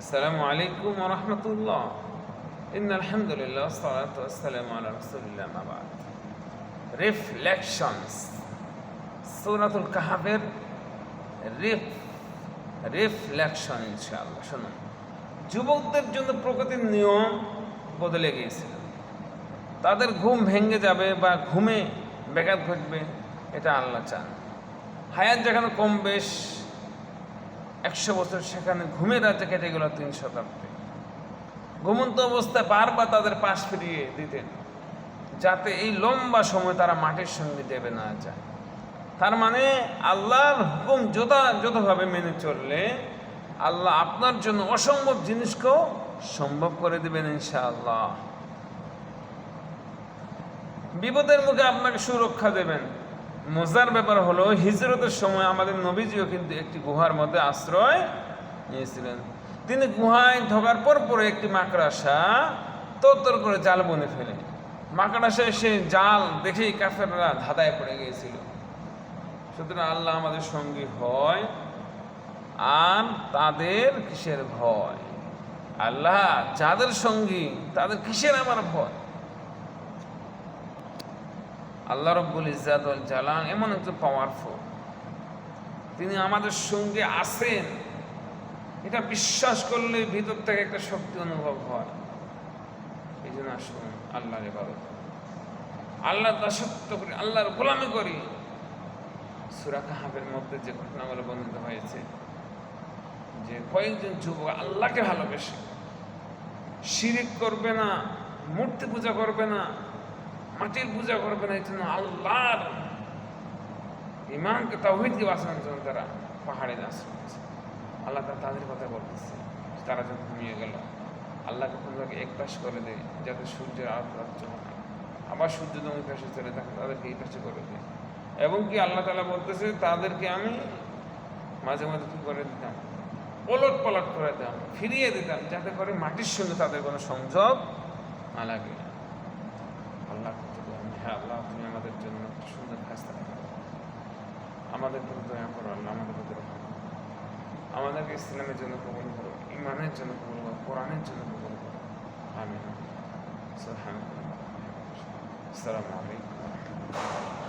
আসসালামু আলাইকুম ওয়া রাহমাতুল্লাহ। ইন্নাল হামদুলিল্লাহ ওয়াসসালাতু ওয়াসসালামু আলা রাসূলিল্লাহ মা বা'দ। রিফ্লেকশনস, সূরাতুল কাহফের রিফ্লেকশন ইনশাআল্লাহ। শুনুন, যুবকদের জন্য প্রকৃতির নিয়ম বদলে গিয়েছিল। তাদের ঘুম ভেঙে যাবে বা ঘুমে ব্যাঘাত ঘটবে, এটা আল্লাহ চান। হায়াত যেখানে কম বেশ 100 বছর, সেখানে ঘুমের রাজ্যে কেটে গেল 3 শতাব্দী। ঘুমন্ত অবস্থায় বারবার তাদের পাশ ফিরিয়ে দিতেন, যাতে এই লম্বা সময় তারা মাটির সঙ্গে দেবে না যায়। তার মানে আল্লাহর হুকুম যথাযথভাবে মেনে চললে আল্লাহ আপনার জন্য অসম্ভব জিনিসকেও সম্ভব করে দেবেন ইনশাআল্লাহ। বিপদের মুখে আপনাকে সুরক্ষা দেবেন। মজার ব্যাপার হলো, হিজরতের সময় আমাদের নবীজিও কিন্তু একটি গুহার মধ্যে আশ্রয় নিয়েছিলেন। তিনি গুহায় ঢোকার পরে একটি মাকড়াসা তরতর করে জাল বনে ফেলে। মাকড়াসা এসে জাল দেখেই কাফেররা ধাঁধায় পড়ে গিয়েছিল। সুতরাং আল্লাহ আমাদের সঙ্গী হয়, আর তাদের কিসের ভয়? আল্লাহ যাদের সঙ্গী তাদের কিসের আমার ভয়? আল্লাহ রব্বুল ইজ্জাত ওয়াল জালাল এমন একজন পাওয়ারফুল, তিনি আমাদের সঙ্গে আছেন। এটা বিশ্বাস করলে ভিতর থেকে একটা শক্তি অনুভব হয়। এই জন্য আসুন আল্লাহর ইবাদত, আল্লাহর দাসত্ব করি, আল্লাহর গোলামি করি। সূরা কাহফের মধ্যে যে ঘটনাগুলো বর্ণিত হয়েছে, যে কয়েকজন যুবক আল্লাহকে ভালোবেসে শিরিক করবে না, মূর্তি পূজা করবে না, মাটির পূজা করবে না, এই জন্য আল্লাহর ইমানকে তাওহীদকে বাঁচানোর জন্য তারা পাহাড়ে আশ্রয় নিয়েছে। আল্লাহ তাদের কথা বলতেছে। তারা যখন ঘুমিয়ে গেল, আল্লাহকে তাকে একপাশ করে দেয়, যাতে সূর্যের আলো প্রাপ্ত হয়। আবার সূর্য ওই পাশে চলে থাকে, তাদেরকে এই পাশে করে দেয়। এবং কি আল্লাহ তাআলা বলতেছে, তাদেরকে আমি মাঝে মাঝে কি করে দিতাম, ওলট পালট করে দিতাম, ফিরিয়ে দিতাম, যাতে করে মাটির সঙ্গে তাদের কোনো সংযোগ না লাগে। আল্লাহ, হ্যাঁ আল্লাহ, তুমি আমাদের জন্য সুন্দর ফেরেশতা পাঠাও, আমাদের প্রতি দয়া করো, আল্লাহ আমাদের প্রতি রহম করো, আমাদেরকে ইসলামের জন্য কবুল করো, ইমানের জন্য কবুল করো, কোরআনের জন্য কবুল করো। আমিন। সুবহানাল্লাহ। আসসালামু আলাইকুম।